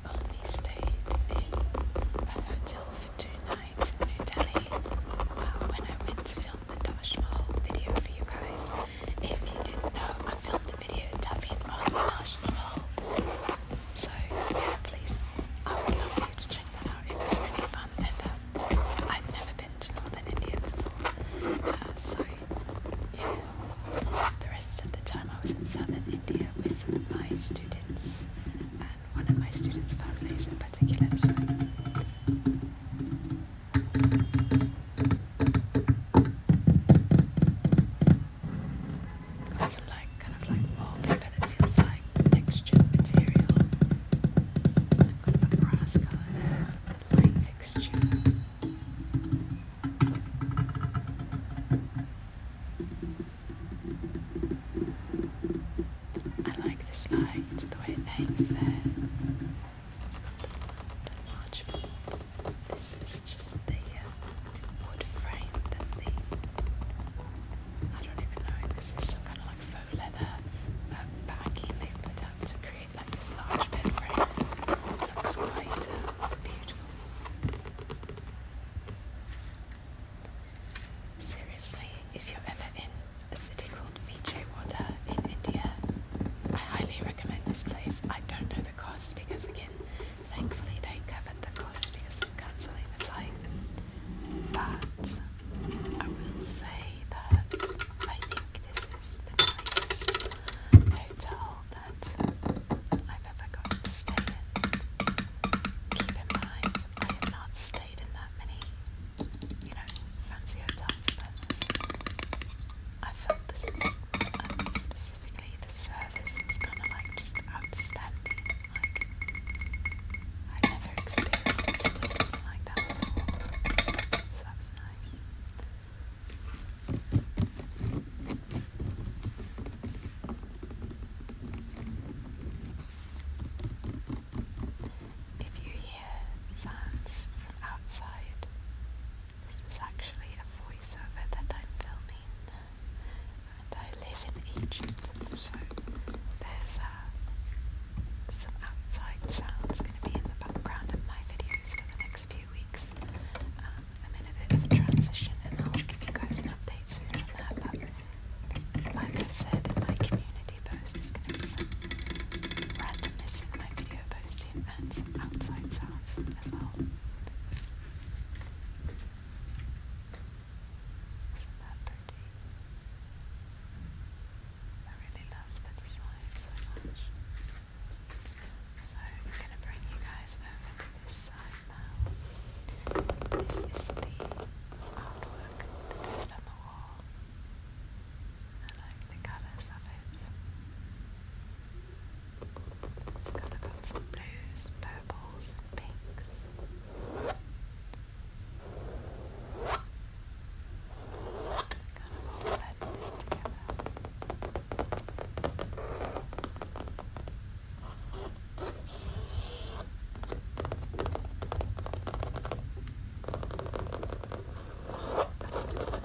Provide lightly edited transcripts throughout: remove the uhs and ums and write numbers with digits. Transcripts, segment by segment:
only stayed in a hotel for 2 nights in New Delhi when I went to film the Taj Mahal video for you guys. If you didn't know, I filmed a video dubbing on the Taj Mahal. So yeah, please, I would love for you to check that out. It was really fun, and I'd never been to Northern India before. So yeah, the rest of the time I was in Southern India with my students and one of my students' families in particular. So got some kind of wallpaper that feels like textured material. I've got a brass colour there, light fixture. I like this light, the way it hangs there. It's got the large bit. This is just the wood frame that I don't even know, this is some kind of faux leather backing they've put up to create this large bed frame. It looks quite beautiful. Seriously, if you're ever in a city called Vijayawada in India, I highly recommend this place. I don't know the cost because, again, thankfully they covered the cost because of cancelling the flight. But I will say that I think this is the nicest hotel that I've ever gotten to stay in. Keep in mind, I have not stayed in that many, fancy hotels, but I felt this was, specifically the service was kind of just outstanding. I'd never experienced anything like that before, so that was nice. If you hear sounds from outside, this is actually a voiceover that I'm filming, and I live in Egypt, so there's some outside sounds going to be in the background of my videos for the next few weeks. I'm in a bit of a transition, and I'll give you guys an update soon on that, but like I said in my community post, there's going to be some randomness in my video posting and some outside sounds as well. Isn't that pretty? I really love the design so much. So I'm going to bring you guys over to this side now. This is the artwork that they did on the wall. I like the colours of it. It's got some blues, purples and pinks. Kind of all blended together.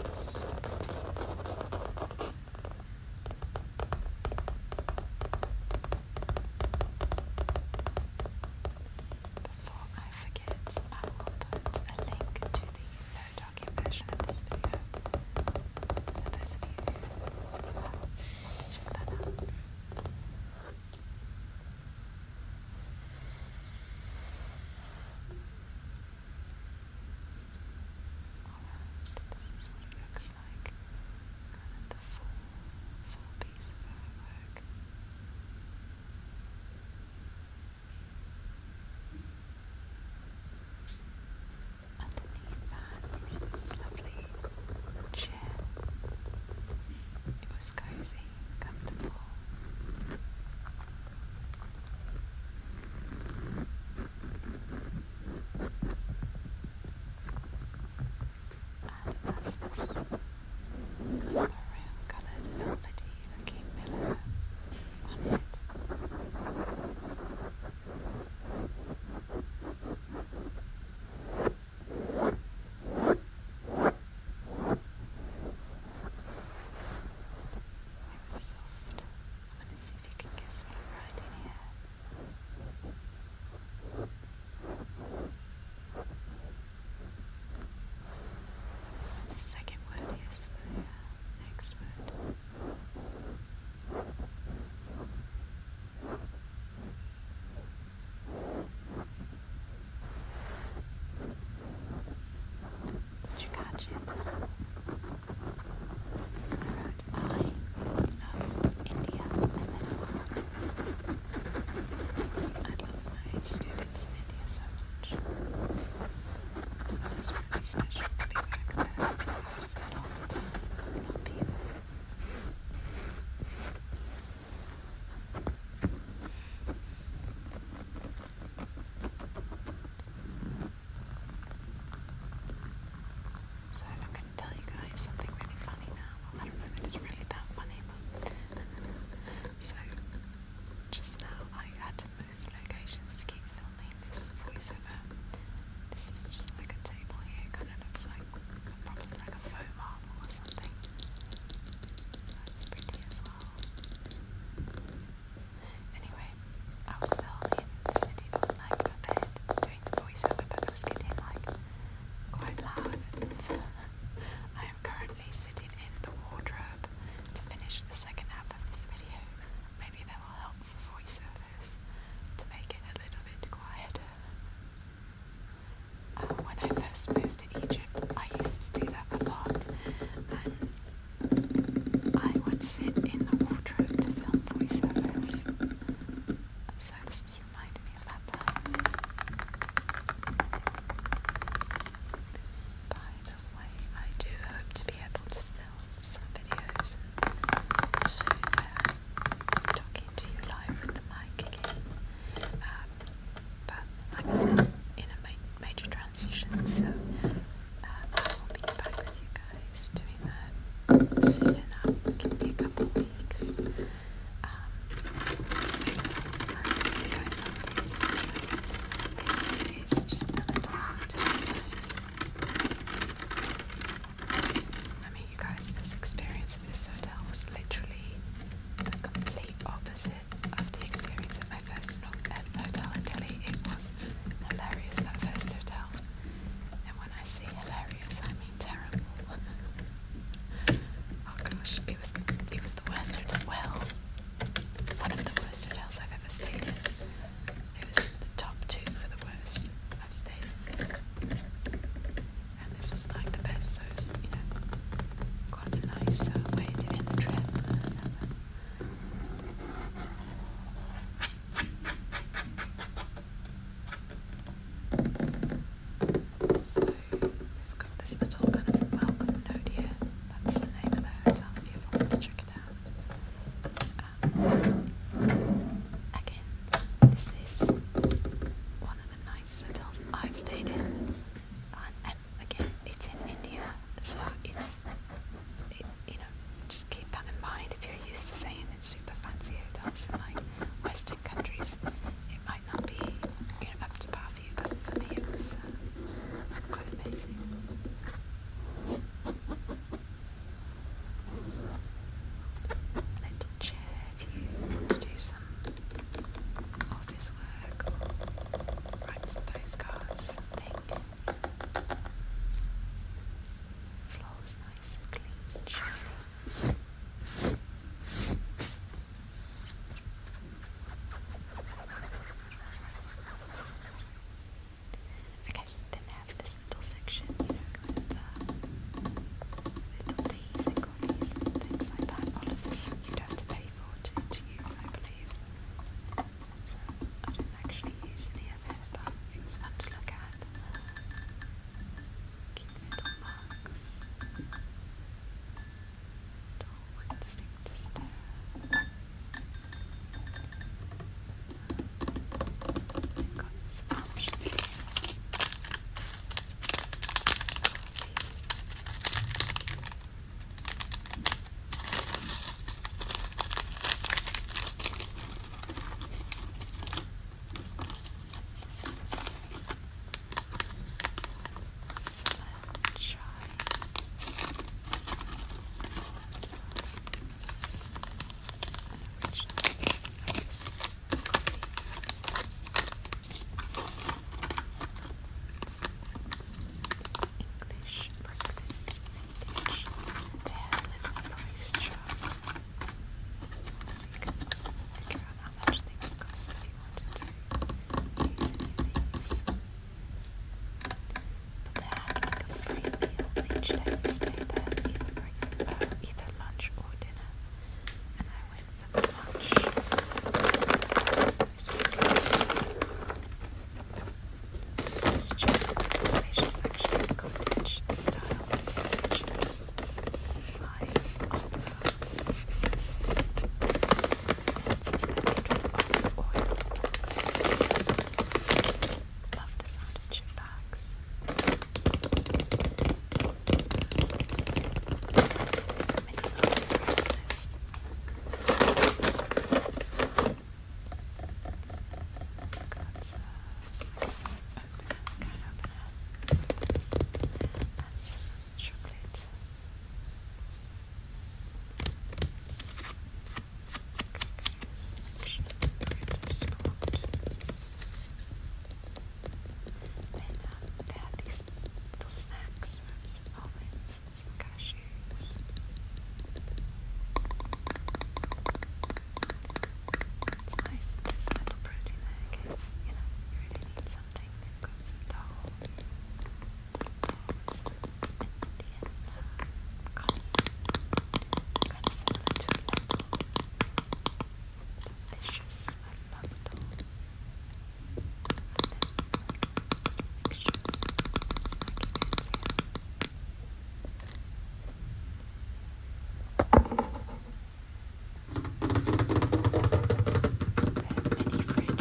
It's so pretty.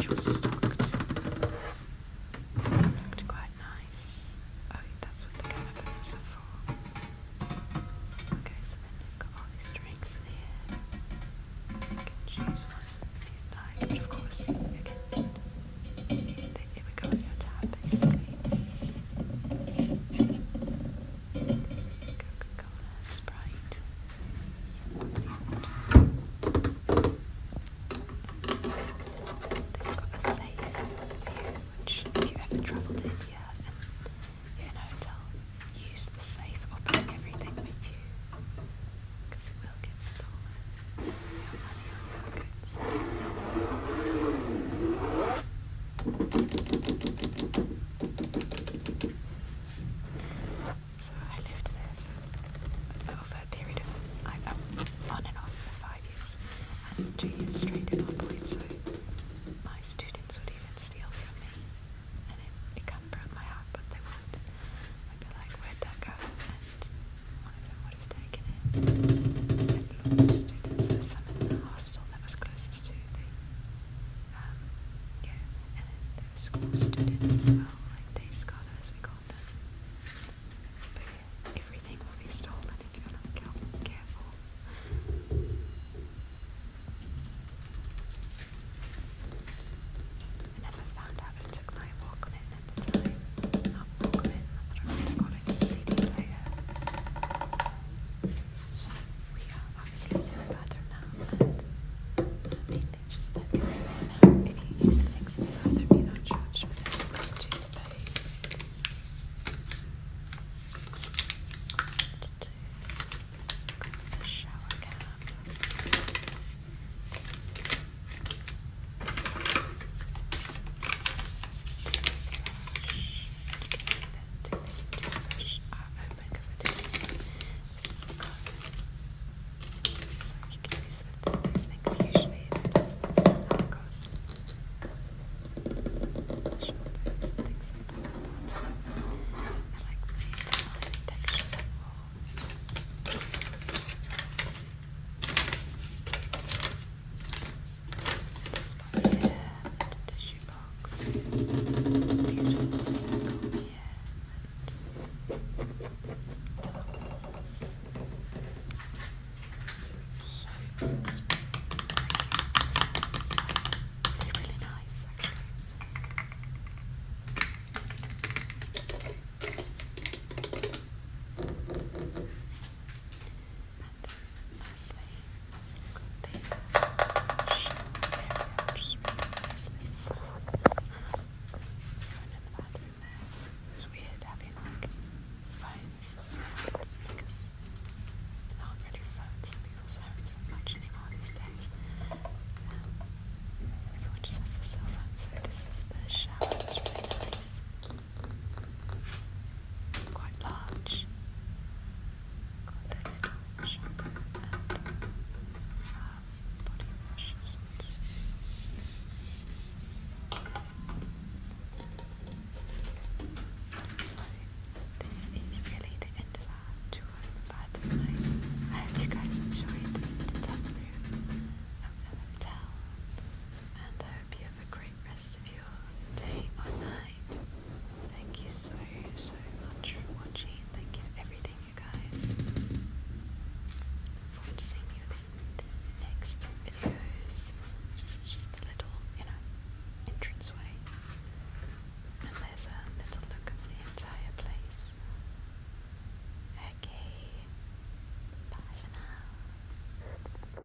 was stocked. Looked quite nice. Oh, that's what the canapes are for. Okay, so then they've got all these drinks in here. You can choose one if you'd like, but of course, it would go on your tab basically. Coca-Cola, Sprite, some bubbly water. They've got a safe for you, which if you ever travel to India and you're in a hotel, use the safe or bring everything with you, because it will get stolen. Your money or your goods. So I lived there for over a period of, on and off for 5 years, and 2 years straight in one point, so my students would even steal from me, and it kind of broke my heart, but they would. I'd be like, where'd that go? And one of them would have taken it. We had lots of students. There was some in the hostel that was closest to the, and then there were school students as well.